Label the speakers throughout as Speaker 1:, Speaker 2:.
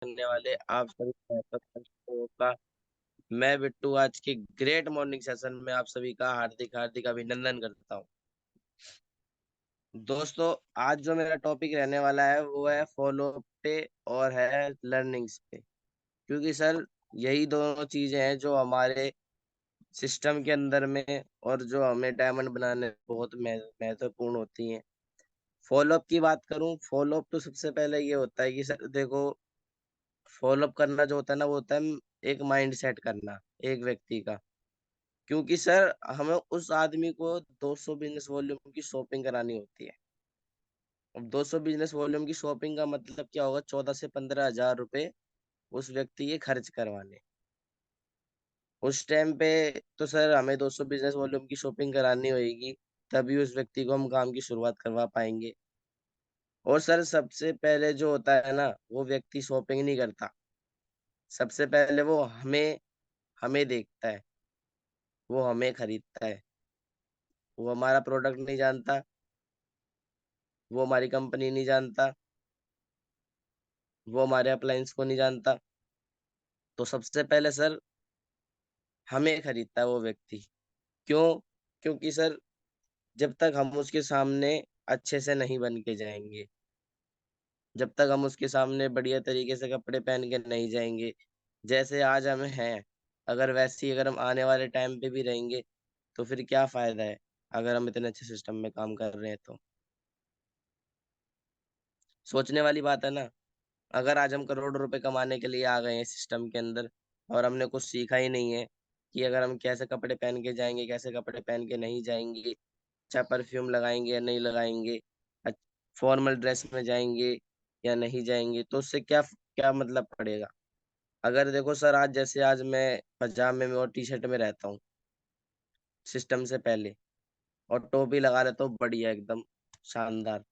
Speaker 1: करने वाले आप सभी का मैं बिट्टू आज के ग्रेट मॉर्निंग सेशन में आप सभी का हार्दिक हार्दिक अभिनंदन करता हूँ। दोस्तों, आज जो मेरा टॉपिक रहने वाला है वो है फॉलो पे और है लर्निंग्स पे। क्योंकि सर यही दोनों चीजें हैं जो हमारे सिस्टम के अंदर में और जो हमें डायमंड बनाने में बहुत महत्वपूर्ण होती हैं। फॉलोअप की बात करूं, फॉलोअप तो सबसे पहले ये होता है कि सर देखो, फॉलोअप करना जो होता है ना वो होता है एक माइंड सेट करना एक व्यक्ति का। क्योंकि सर हमें उस आदमी को 200 बिजनेस वॉल्यूम की शॉपिंग करानी होती है। अब 200 बिजनेस वॉल्यूम की शॉपिंग का मतलब क्या होगा? 14 से 15 हजार रुपए उस व्यक्ति के खर्च करवाने। उस टाइम पे तो सर हमें 200 बिजनेस वॉल्यूम की शॉपिंग करानी होगी, तभी उस व्यक्ति को हम काम की शुरुआत करवा पाएंगे। और सर सबसे पहले जो होता है ना, वो व्यक्ति शॉपिंग नहीं करता। सबसे पहले वो हमें हमें देखता है, वो हमें खरीदता है। वो हमारा प्रोडक्ट नहीं जानता, वो हमारी कंपनी नहीं जानता, वो हमारे अप्लायंस को नहीं जानता। तो सबसे पहले सर हमें खरीदता है वो व्यक्ति। क्यों? क्योंकि सर जब तक हम उसके सामने अच्छे से नहीं बन के जाएंगे, जब तक हम उसके सामने बढ़िया तरीके से कपड़े पहन के नहीं जाएंगे, जैसे आज हम हैं, अगर हम आने वाले टाइम पे भी रहेंगे, तो फिर क्या फायदा है अगर हम इतने अच्छे सिस्टम में काम कर रहे हैं तो। सोचने वाली बात है ना। अगर आज हम करोड़ों रुपए कमाने के लिए आ गए हैं सिस्टम के अंदर और हमने कुछ सीखा ही नहीं है कि अगर हम कैसे कपड़े पहन के जाएंगे, कैसे कपड़े पहन के नहीं जाएंगे, अच्छा परफ्यूम लगाएंगे या नहीं लगाएंगे, फॉर्मल ड्रेस में जाएंगे या नहीं जाएंगे, तो उससे क्या क्या मतलब पड़ेगा? अगर देखो सर, आज मैं पजामे में और टी शर्ट में रहता हूँ सिस्टम से पहले, और टोपी लगा लेता हूँ बढ़िया एकदम शानदार,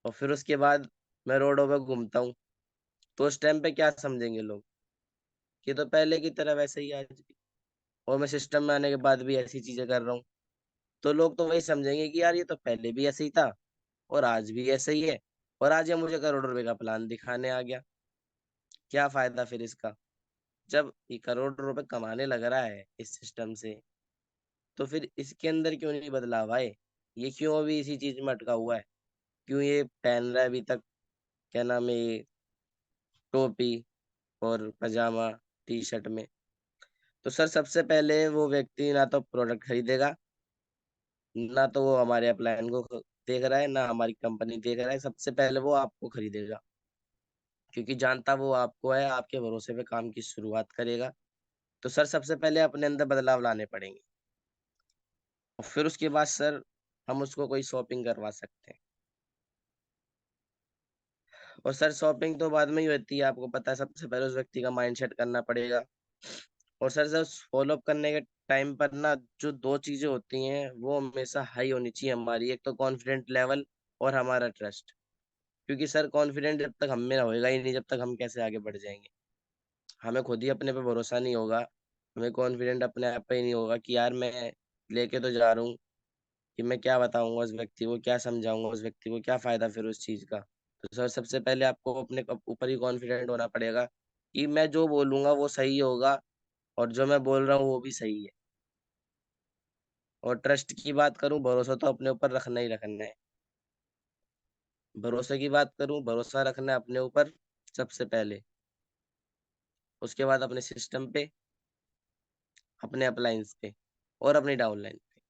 Speaker 1: और फिर उसके बाद मैं रोडों पे घूमता हूँ, तो उस टाइम पे क्या समझेंगे लोग? कि तो पहले की तरह वैसे ही आज भी, और मैं सिस्टम में आने के बाद भी ऐसी चीजें कर रहा हूँ। तो लोग तो वही समझेंगे कि यार ये तो पहले भी ऐसे ही था और आज भी ऐसे ही है, और आज ये मुझे करोड़ों रुपए का प्लान दिखाने आ गया। क्या फायदा फिर इसका? जब ये करोड़ रुपए कमाने लग रहा है इस सिस्टम से, तो फिर इसके अंदर क्यों नहीं बदलाव आए? ये क्यों अभी इसी चीज में अटका हुआ है? क्यों ये पहन रहा है अभी तक, क्या नाम है ये, टोपी और पजामा टी शर्ट में? तो सर सबसे पहले वो व्यक्ति ना तो प्रोडक्ट खरीदेगा, ना तो वो हमारे अपलायन को देख रहा है, ना हमारी कंपनी देख रहा है। सबसे पहले वो आपको खरीदेगा, क्योंकि जानता वो आपको है, आपके भरोसे पे काम की शुरुआत करेगा। तो सर सबसे पहले अपने अंदर बदलाव लाने पड़ेंगे, और फिर उसके बाद सर हम उसको कोई शॉपिंग करवा सकते हैं। और सर शॉपिंग तो बाद में ही होती है, आपको पता है। सबसे पहले उस व्यक्ति का माइंड सेट करना पड़ेगा। और सर फॉलो अप करने के टाइम पर ना, जो दो चीजें होती हैं वो हमेशा हाई होनी चाहिए हमारी। एक तो कॉन्फिडेंट लेवल और हमारा ट्रस्ट। क्योंकि सर कॉन्फिडेंट जब तक हम में होएगा ही नहीं, जब तक हम कैसे आगे बढ़ जाएंगे? हमें खुद ही अपने पे भरोसा नहीं होगा, हमें कॉन्फिडेंट अपने आप पे ही नहीं होगा कि यार मैं लेके तो जा रहा हूँ, कि मैं क्या बताऊंगा उस व्यक्ति को, क्या समझाऊंगा उस व्यक्ति को, क्या फायदा फिर उस चीज का? तो सर सबसे पहले आपको अपने ऊपर ही कॉन्फिडेंट होना पड़ेगा कि मैं जो बोलूंगा वो सही होगा, और जो मैं बोल रहा हूँ वो भी सही है। और ट्रस्ट की बात करूं, भरोसा तो अपने ऊपर रखना ही रखना है। भरोसे की बात करूं, भरोसा रखना है अपने ऊपर सबसे पहले, उसके बाद अपने सिस्टम पे, अपने अप्लायंस पे, और अपनी डाउनलाइन पे।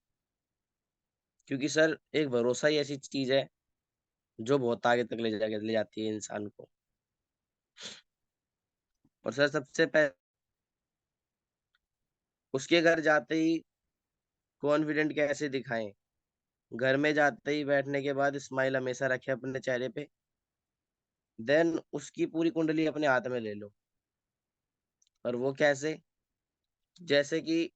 Speaker 1: क्योंकि सर एक भरोसा ही ऐसी चीज है जो बहुत आगे तक ले जाती है इंसान को। और सर सबसे पहले उसके घर जाते ही कॉन्फिडेंट कैसे दिखाएं? घर में जाते ही बैठने के बाद स्माइल हमेशा रखे अपने चेहरे पे। देन उसकी पूरी कुंडली अपने हाथ में ले लो। और वो कैसे? जैसे कि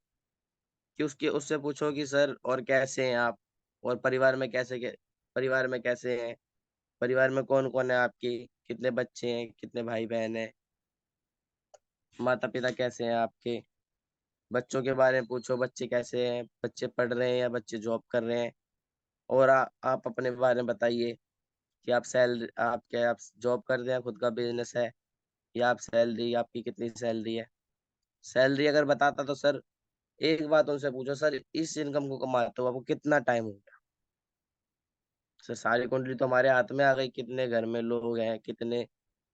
Speaker 1: उसके उससे पूछो कि सर और कैसे हैं आप, और परिवार में कैसे हैं, परिवार में कौन कौन है आपके, कितने बच्चे हैं, कितने भाई बहन हैं, माता पिता कैसे हैं आपके। बच्चों के बारे में पूछो, बच्चे कैसे हैं, बच्चे पढ़ रहे हैं या बच्चे जॉब कर रहे हैं। और आप अपने बारे में बताइए कि आप जॉब करते हैं, खुद का बिजनेस है, या आप सैलरी, आपकी कितनी सैलरी है। सैलरी अगर बताता तो सर एक बात उनसे पूछो, सर इस इनकम को कमाते हो आपको कितना टाइम हो गया। सर सारी कुंडली तो हमारे हाथ में आ गई, कितने घर में लोग हैं, कितने,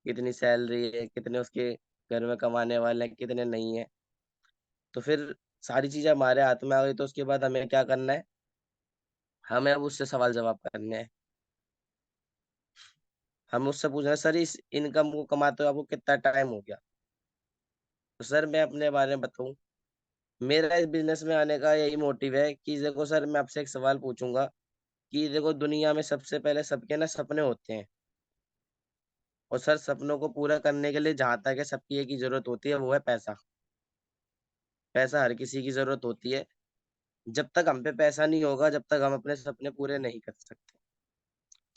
Speaker 1: कितनी सैलरी है, कितने उसके घर में कमाने वाले हैं, कितने नहीं है। तो फिर सारी चीजें हमारे हाथ में आ गई, तो उसके बाद हमें क्या करना है, हमें अब उससे सवाल जवाब करने हैं। हम उससे पूछ रहे हैं, सर इस इनकम को कमाते हो आपको कितना टाइम हो गया। तो सर मैं अपने बारे में बताऊं, मेरा इस बिजनेस में आने का यही मोटिव है कि देखो सर, मैं आपसे एक सवाल पूछूंगा कि देखो दुनिया में सबसे पहले सबके ना सपने होते हैं, और सर सपनों को पूरा करने के लिए जहां तक है सबकी एक ही जरूरत होती है, वो है पैसा। पैसा हर किसी की जरूरत होती है। जब तक हम पे पैसा नहीं होगा, जब तक हम अपने सपने पूरे नहीं कर सकते।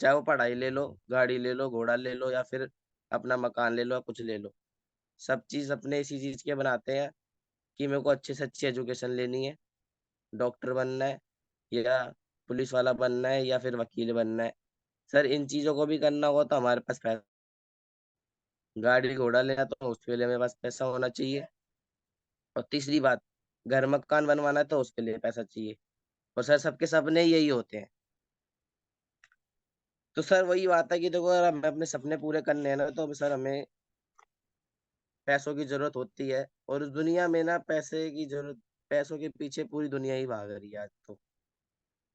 Speaker 1: चाहे वो पढ़ाई ले लो, गाड़ी ले लो, घोड़ा ले लो, या फिर अपना मकान ले लो, या कुछ ले लो। सब चीज अपने इसी चीज के बनाते हैं कि मेरे को अच्छे से अच्छी एजुकेशन लेनी है, डॉक्टर बनना है, या पुलिस वाला बनना है, या फिर वकील बनना है। सर इन चीजों को भी करना होगा तो हमारे पास पैसा, गाड़ी घोड़ा लेना तो उसके लिए मेरे पास पैसा होना चाहिए। और तीसरी बात, घर मकान बनवाना है तो उसके लिए पैसा चाहिए। और सर सबके सपने यही होते हैं। तो सर वही बात है कि देखो अगर हमें अपने सपने पूरे करने हैं ना, तो सर हमें पैसों की जरूरत होती है। और इस दुनिया में ना पैसे की जरूरत, पैसों के पीछे पूरी दुनिया ही भाग रही है आज तो।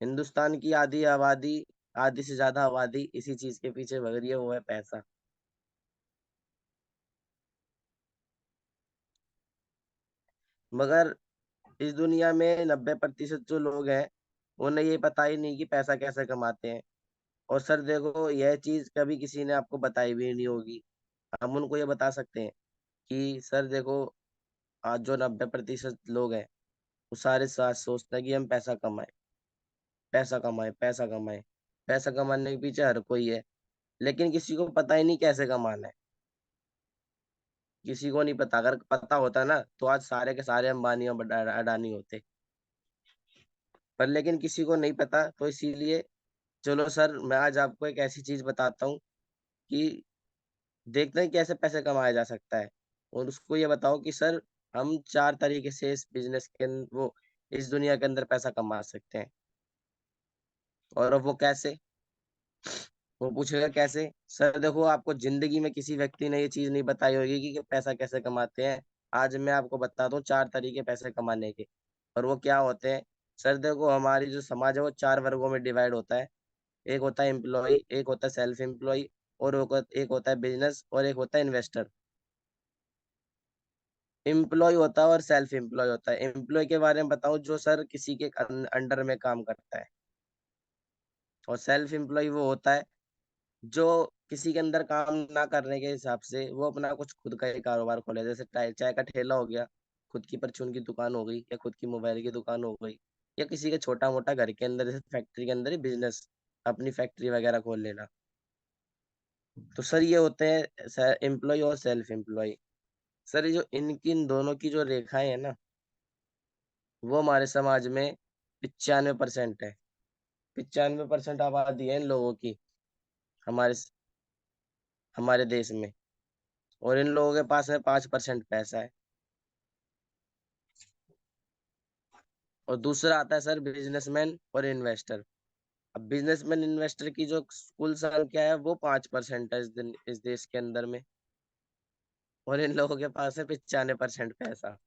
Speaker 1: हिंदुस्तान की आधी आबादी, आधी से ज्यादा आबादी इसी चीज के पीछे भाग रही है, वो है पैसा। मगर इस दुनिया में 90% जो लोग हैं, उन्हें ये पता ही नहीं कि पैसा कैसे कमाते हैं। और सर देखो यह चीज कभी किसी ने आपको बताई भी नहीं होगी। हम उनको ये बता सकते हैं कि सर देखो, आज जो 90% लोग हैं, वो सारे साथ सोचते हैं कि हम पैसा कमाएं, पैसा कमाएं, पैसा कमाएं। पैसा कमाने के पीछे हर कोई है, लेकिन किसी को पता ही नहीं कैसे कमाना है। किसी को नहीं पता। अगर पता होता ना तो आज सारे के सारे अंबानी और अडानी होते। पर लेकिन किसी को नहीं पता, तो इसीलिए चलो सर मैं आज आपको एक ऐसी चीज बताता हूँ कि देखते हैं कैसे पैसे कमाया जा सकता है। और उसको ये बताओ कि सर हम 4 तरीके से इस बिजनेस के वो इस दुनिया के अंदर पैसा कमा सकते हैं। और अब वो कैसे, वो पूछेगा कैसे। सर देखो आपको जिंदगी में किसी व्यक्ति ने ये चीज नहीं बताई होगी कि पैसा कैसे कमाते हैं। आज मैं आपको बताता हूँ 4 तरीके पैसे कमाने के। और वो क्या होते हैं। सर देखो हमारी जो समाज है वो 4 वर्गों में डिवाइड होता है। एक होता है एम्प्लॉय, एक होता है सेल्फ एम्प्लॉय, और एक होता है बिजनेस, और एक होता है इन्वेस्टर। एम्प्लॉय होता है और सेल्फ एम्प्लॉय होता है। एम्प्लॉय के बारे में बताऊं, जो सर किसी के अंडर में काम करता है। और सेल्फ एम्प्लॉय वो होता है जो किसी के अंदर काम ना करने के हिसाब से वो अपना कुछ खुद का ही कारोबार खोले, जैसे चाय का ठेला हो गया, खुद की परचून की दुकान हो गई, या खुद की मोबाइल की दुकान हो गई, या किसी के छोटा मोटा घर के अंदर जैसे फैक्ट्री के अंदर ही बिजनेस, अपनी फैक्ट्री वगैरह खोल लेना। तो सर ये होते हैं एम्प्लॉय और सेल्फ एम्प्लॉय। सर ये जो इनकी इन दोनों की जो रेखाएं है ना, वो हमारे समाज में 95% है। 95% आबादी है इन लोगों की, हमारे हमारे देश में। और इन लोगों के पास में 5% पैसा है। और दूसरा आता है सर बिजनेसमैन और इन्वेस्टर। अब बिजनेसमैन इन्वेस्टर की जो कुल संख्या है वो 5% है इस देश के अंदर में। और इन लोगों के पास है 95% पैसा।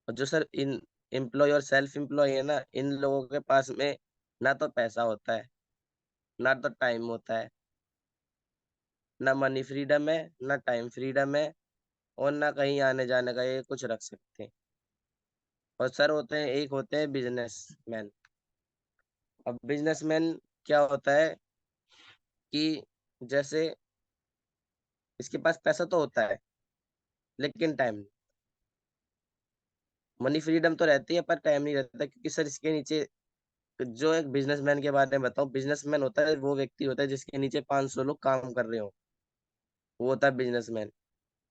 Speaker 1: और जो सर इन एम्प्लॉय और सेल्फ एम्प्लॉय है ना, इन लोगों के पास में ना तो पैसा होता है, ना तो टाइम होता है, ना मनी फ्रीडम है, ना टाइम फ्रीडम है, और ना कहीं आने जाने का ये कुछ रख सकते हैं। और सर होते हैं, एक होते हैं बिजनेसमैन। अब बिजनेसमैन क्या होता है कि जैसे इसके पास पैसा तो होता है, लेकिन टाइम, मनी फ्रीडम तो रहती है पर टाइम नहीं रहता, क्योंकि सर इसके नीचे जो एक बिजनेसमैन के बारे में बताऊं, बिजनेसमैन होता है वो व्यक्ति होता है जिसके नीचे 500 लोग काम कर रहे हो, वो होता है बिजनेसमैन।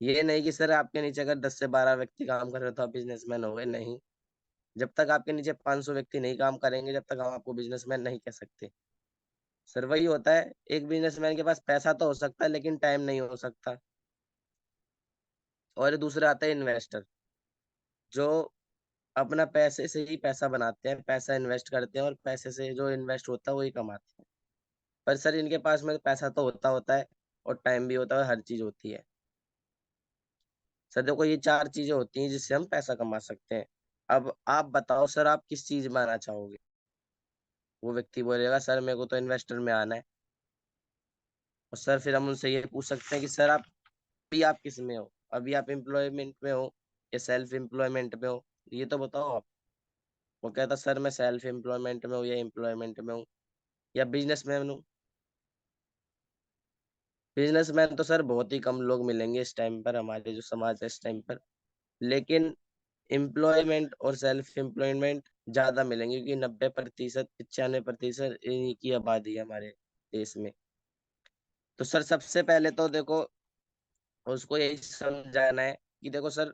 Speaker 1: ये नहीं कि सर आपके नीचे अगर 10 से 12 व्यक्ति काम कर रहे हो तो आप बिजनेसमैन हो गए, नहीं। जब तक आपके नीचे 500 व्यक्ति नहीं काम करेंगे, जब तक हम आपको बिजनेसमैन नहीं कह सकते। सर वही होता है, एक बिजनेसमैन के पास पैसा तो हो सकता है लेकिन टाइम नहीं हो सकता। और दूसरा आता है इन्वेस्टर, जो अपना पैसे से ही पैसा बनाते हैं, पैसा इन्वेस्ट करते हैं और पैसे से जो इन्वेस्ट होता है वही कमाते हैं। पर सर इनके पास में पैसा तो होता होता है और टाइम भी होता है, हर चीज होती है। सर देखो ये चार चीजें होती हैं जिससे हम पैसा कमा सकते हैं। अब आप बताओ सर, आप किस चीज में आना चाहोगे? वो व्यक्ति बोलेगा सर मेरे को तो इन्वेस्टर में आना है। और सर फिर हम उनसे ये पूछ सकते हैं कि सर आप अभी आप किस में हो? अभी आप एम्प्लॉयमेंट में हो या सेल्फ एम्प्लॉयमेंट में हो? ये तो बताओ आप। वो कहता सर मैं सेल्फ एम्प्लॉयमेंट में हूँ या एम्प्लॉयमेंट में हूँ या बिजनेसमैन हूँ। बिजनेसमैन तो सर बहुत ही कम लोग मिलेंगे इस टाइम पर, हमारे जो समाज है इस टाइम पर। लेकिन एम्प्लॉयमेंट और सेल्फ एम्प्लॉयमेंट ज्यादा मिलेंगे, क्योंकि 90%, 95% इन्हीं की आबादी है हमारे देश में। तो सर सबसे पहले तो देखो उसको यही समझाना है कि देखो सर,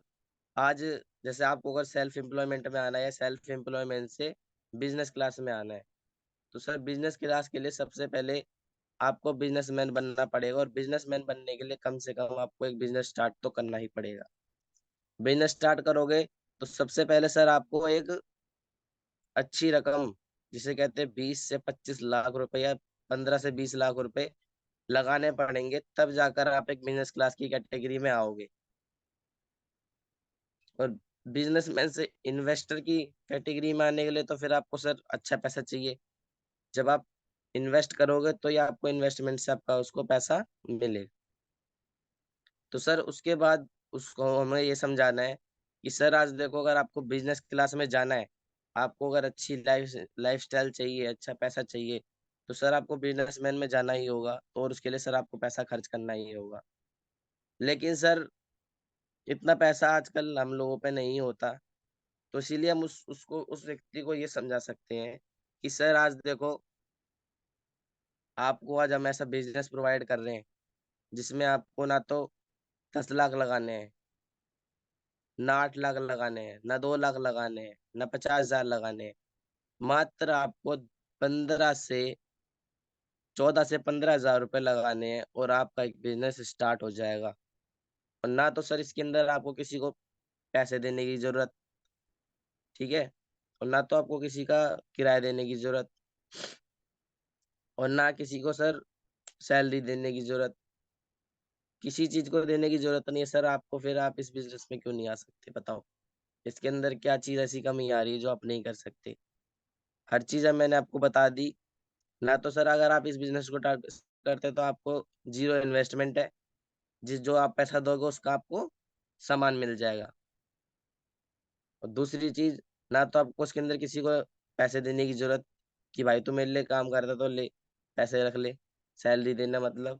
Speaker 1: आज जैसे आपको अगर सेल्फ एम्प्लॉयमेंट में आना है या सेल्फ एम्प्लॉयमेंट से बिजनेस क्लास में आना है, तो सर बिजनेस क्लास के लिए सबसे पहले आपको बिजनेसमैन बनना पड़ेगा। और बिजनेसमैन बनने के लिए कम से कम आपको एक बिजनेस स्टार्ट तो करना ही पड़ेगा। बिजनेस स्टार्ट करोगे तो सबसे पहले सर आपको एक अच्छी रकम, जिसे कहते हैं 20 से 25 लाख रुपए या 15 से 20 लाख रुपए लगाने पड़ेंगे, तब जाकर आप एक बिजनेस क्लास की कैटेगरी में आओगे। और बिजनेसमैन से इन्वेस्टर की कैटेगरी में आने के लिए तो फिर आपको सर अच्छा पैसा चाहिए। जब आप इन्वेस्ट करोगे तो या आपको इन्वेस्टमेंट से आपका उसको पैसा मिलेगा। तो सर उसके बाद उसको हमें ये समझाना है कि सर आज देखो, अगर आपको बिजनेस क्लास में जाना है, आपको अगर अच्छी लाइफ स्टाइल चाहिए, अच्छा पैसा चाहिए, तो सर आपको बिजनेसमैन में जाना ही होगा, और उसके लिए सर आपको पैसा खर्च करना ही होगा। लेकिन सर इतना पैसा आजकल हम लोगों पे नहीं होता। तो इसीलिए हम उस व्यक्ति को ये समझा सकते हैं कि सर आज देखो, आपको आज हम ऐसा बिजनेस प्रोवाइड कर रहे हैं जिसमें आपको ना तो 10 लाख लगाने हैं, ना 8 लाख लगाने हैं, ना 2 लाख लगाने हैं, ना 50 हजार लगाने हैं। मात्र आपको 14 से 15 हजार रुपए लगाने हैं और आपका एक बिजनेस स्टार्ट हो जाएगा। और ना तो सर इसके अंदर आपको किसी को पैसे देने की जरूरत, ठीक है, और ना तो आपको किसी का किराया देने की जरूरत, और ना किसी को सर सैलरी देने की जरूरत। किसी चीज को देने की जरूरत नहीं है सर आपको, फिर आप इस बिजनेस में क्यों नहीं आ सकते बताओ? इसके अंदर क्या चीज ऐसी कमी आ रही है जो आप नहीं कर सकते? हर चीज अब मैंने आपको बता दी। ना तो सर अगर आप इस बिजनेस को टारगेट करते तो आपको जीरो इन्वेस्टमेंट है, जिस जो आप पैसा दोगे उसका आपको सामान मिल जाएगा। और दूसरी चीज, ना तो आपको उसके अंदर किसी को पैसे देने की जरूरत कि भाई तू मेरे लिए काम करता तो ले, पैसे रख ले, सैलरी देना मतलब।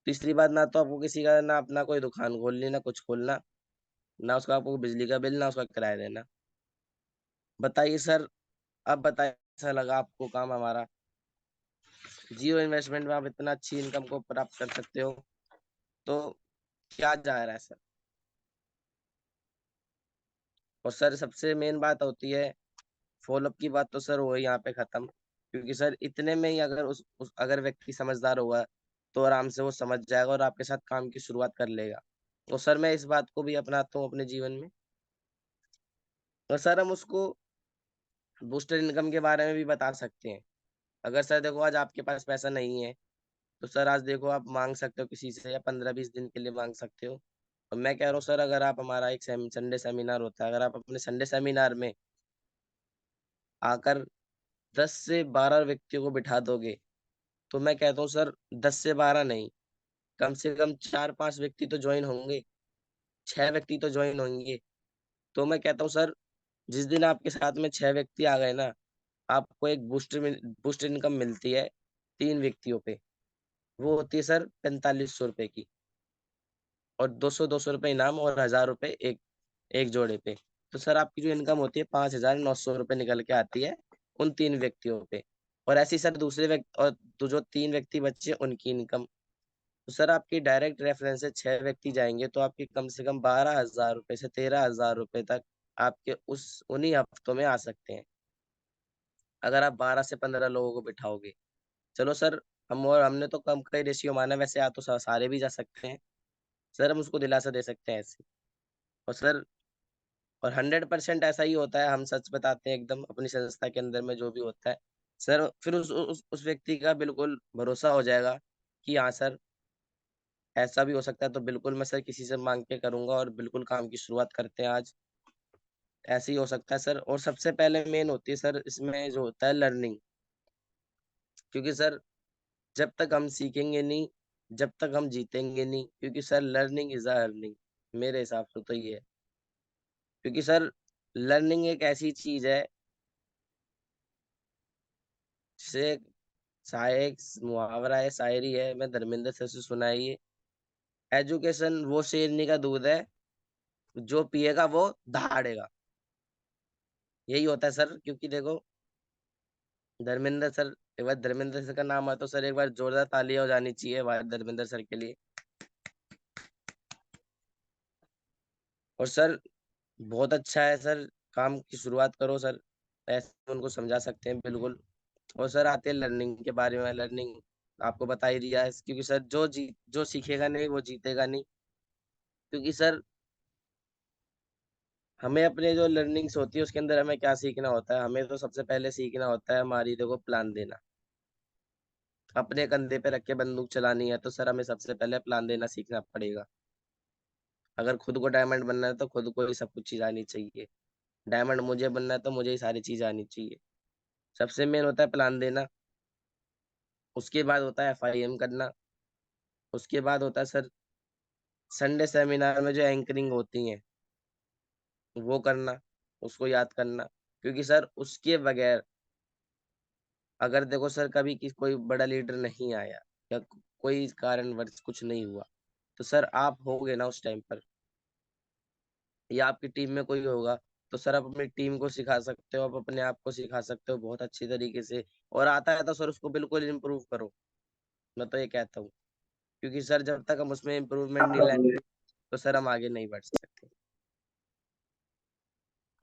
Speaker 1: तीसरी बात, ना तो आपको किसी का ना अपना कोई दुकान खोलनी, ना कुछ खोलना, ना उसका आपको बिजली का बिल, ना उसका किराया देना। बताइए सर, अब बताइए कैसा लगा आपको काम हमारा? जीरो इन्वेस्टमेंट में आप इतना अच्छी इनकम को प्राप्त कर सकते हो, तो क्या जा रहा है सर? और सर सबसे मेन बात होती है फॉलोअप की बात, तो सर वो यहाँ पे खत्म। क्योंकि सर इतने में ही अगर अगर व्यक्ति समझदार होगा तो आराम से वो समझ जाएगा और आपके साथ काम की शुरुआत कर लेगा। तो सर मैं इस बात को भी अपनाता हूँ अपने जीवन में। और सर हम उसको बूस्टर इनकम के बारे में भी बता सकते हैं। अगर सर देखो आज आपके पास पैसा नहीं है, तो सर आज देखो आप मांग सकते हो किसी से, या 15-20 दिन के लिए मांग सकते हो। और मैं कह रहा हूँ सर, अगर आप हमारा एक संडे सेमिनार होता है, अगर आप अपने संडे सेमिनार में आकर 10 से 12 व्यक्तियों को बिठा दोगे, तो मैं कहता हूँ सर 10 से 12 नहीं, कम से कम 4-5 व्यक्ति तो ज्वाइन होंगे, 6 व्यक्ति तो ज्वाइन होंगे। तो मैं कहता हूँ सर, जिस दिन आपके साथ में 6 व्यक्ति आ गए ना, आपको एक बूस्ट इनकम मिलती है 3 व्यक्तियों पे। वो होती है सर 4500 रुपए की, और 200-200 रुपए इनाम, और 1000 रुपए एक एक जोड़े पे। तो सर आपकी जो इनकम होती है 5900 रुपये निकल के आती है उन 3 व्यक्तियों पे। और ऐसे ही सर दूसरे व्यक्ति, और जो 3 व्यक्ति बचे उनकी इनकम। तो सर आपकी डायरेक्ट रेफरेंस से 6 व्यक्ति जाएंगे तो आपकी कम से कम 12,000 रुपये से 13,000 रुपये तक आपके उस उन्हीं हफ्तों में आ सकते हैं, अगर आप 12 से 15 लोगों को बिठाओगे। चलो सर, हम और हमने तो कम का ही रेशियो माना, वैसे आ तो सारे भी जा सकते हैं। सर हम उसको दिलासा दे सकते हैं ऐसे। और सर, और 100% ऐसा ही होता है, हम सच बताते हैं एकदम अपनी संस्था के अंदर में जो भी होता है। सर फिर उस व्यक्ति का बिल्कुल भरोसा हो जाएगा कि हाँ सर, ऐसा भी हो सकता है, तो बिल्कुल मैं सर किसी से माँग के करूँगा और बिल्कुल काम की शुरुआत करते हैं आज। ऐसे ही हो सकता है सर, और सबसे पहले मेन होती है सर इसमें जो होता है लर्निंग। क्योंकि सर जब तक हम सीखेंगे नहीं, जब तक हम जीतेंगे नहीं, क्योंकि sir learning is a earning, मेरे हिसाब से तो ये है। क्योंकि सर लर्निंग एक ऐसी चीज़ है, जिसे एक मुहावरा है, शायरी है, मैं धर्मेंद्र सर से सुना है ये, एजुकेशन वो शेरनी का दूध है, जो पिएगा वो दहाड़ेगा। यही होता है सर, क्योंकि देखो धर्मेंद्र सर, एक बार धर्मेंद्र सर का नाम आया तो सर एक बार जोरदार तालियां हो जानी चाहिए भाई धर्मेंद्र सर के लिए। और सर बहुत अच्छा है सर, काम की शुरुआत करो सर, ऐसे उनको समझा सकते हैं बिल्कुल। और सर आते हैं लर्निंग के बारे में, लर्निंग आपको बता ही दिया है, क्योंकि सर जो सीखेगा नहीं वो जीतेगा नहीं। क्योंकि सर हमें अपने जो लर्निंग्स होती है उसके अंदर हमें क्या सीखना होता है, हमें तो सबसे पहले सीखना होता है हमारी देखो प्लान देना। अपने कंधे पे रख के बंदूक चलानी है तो सर हमें सबसे पहले प्लान देना सीखना पड़ेगा। अगर खुद को डायमंड बनना है तो खुद को ही सब कुछ चीज आनी चाहिए। डायमंड मुझे बनना है तो मुझे ही सारी चीज आनी चाहिए। सबसे मेन होता है प्लान देना। उसके बाद होता है FIM करना। उसके बाद होता है सर संडे सेमिनार में जो एंकरिंग होती है वो करना, उसको याद करना। क्योंकि सर उसके बगैर, अगर देखो सर कभी कोई बड़ा लीडर नहीं आया या कोई कारणवश कुछ नहीं हुआ, तो सर आप होगे ना उस टाइम पर, या आपकी टीम में कोई होगा, तो सर आप अपनी टीम को सिखा सकते हो, आप अपने आप को सिखा सकते हो बहुत अच्छी तरीके से। और आता है तो सर उसको बिल्कुल इम्प्रूव करो, मैं तो ये कहता हूँ। क्योंकि सर जब तक हम उसमें इम्प्रूवमेंट नहीं लाएंगे तो सर हम आगे नहीं बढ़ सकते।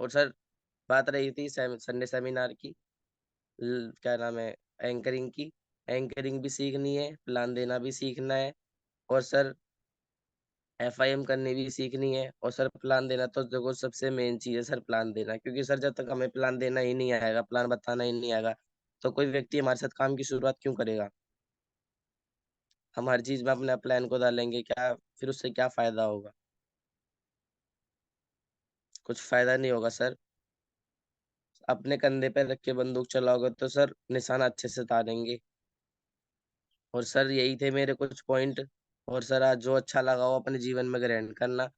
Speaker 1: और सर बात रही थी संडे सेमिनार की, क्या नाम है, एंकरिंग की। एंकरिंग भी सीखनी है, प्लान देना भी सीखना है, और सर FIM करनी भी सीखनी है। और सर प्लान देना तो देखो सबसे मेन चीज़ है सर, प्लान देना। क्योंकि सर जब तक हमें प्लान देना ही नहीं आएगा, प्लान बताना ही नहीं आएगा, तो कोई व्यक्ति हमारे साथ काम की शुरुआत क्यों करेगा? हम हर चीज़ में अपना प्लान को डालेंगे क्या, फिर उससे क्या फ़ायदा होगा? कुछ फ़ायदा नहीं होगा सर। अपने कंधे पे रख के बंदूक चलाओगे तो सर निशाना अच्छे से तारेंगे। और सर यही थे मेरे कुछ पॉइंट। और सर आज जो अच्छा लगा वो अपने जीवन में ग्रहण करना।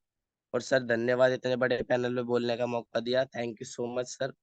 Speaker 1: और सर धन्यवाद इतने बड़े पैनल में बोलने का मौका दिया। Thank you so much sir.